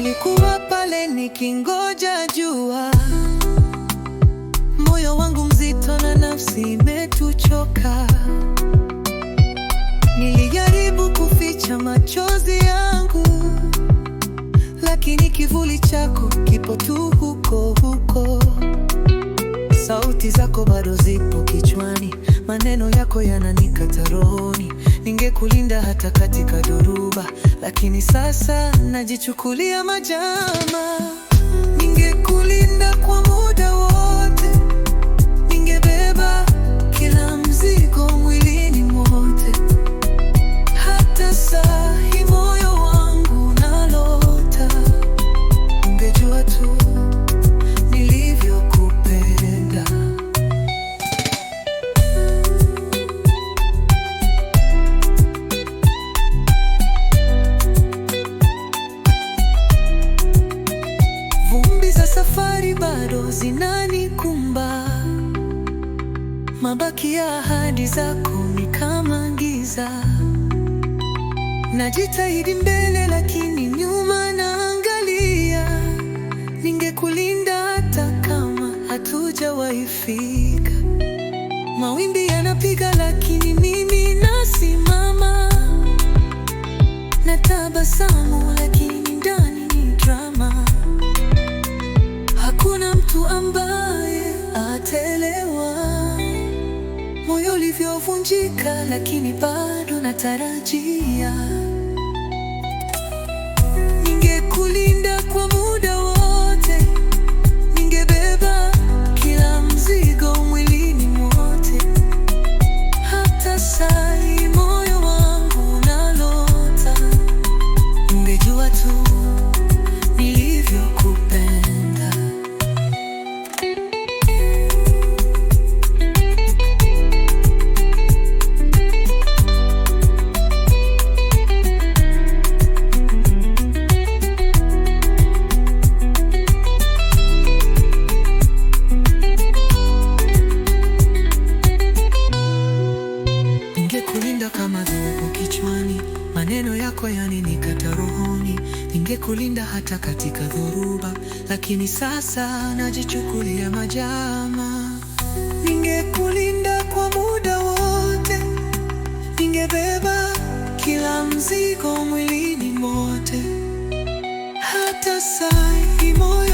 Nilikuwa pale nikingoja jua, moyo wangu mzito na nafsi imetuchoka. Nilijaribu kuficha machozi yangu, lakini kivuli chako kipo tu huko huko. Sauti zako bado zipo kichwani, maneno yako yananikata rohoni. Ningekulinda hata katika dhoruba, lakini sasa najichukulia majama. Ningekulinda kwa muda wote, ningebeba kila mzigo mwilini mwote. Hata saa hii moyo wangu unalota, ungejua tu nilivyokupenda. Vumbi za safari bado zinanikumba, mabaki ya ahadi zako ni kama giza. Najitahidi mbele lakini nyuma naangalia. Ningekulinda hata kama hatujawahi fika. Mawimbi yanapiga lakini mimi nasimama. Natabasamu lakini ndani ni drama. Hakuna mtu ambaye ataelewa moyo ulivyovunjika, lakini bado natarajia. Ningekulinda kwa muda wote, ningebeba kila mzigo mwilini mwote. Hata saa hii moyo wangu unalota, ungejua tu nilivyokupenda. Ningekulinda kama dhubu kichwani, maneno yako yananikata rohoni. Ningekulinda hata katika dhoruba, lakini sasa najichukulia majama. Ningekulinda kwa muda wote, ningebeba kila mzigo mwilini mwote. Hata saa hii moyo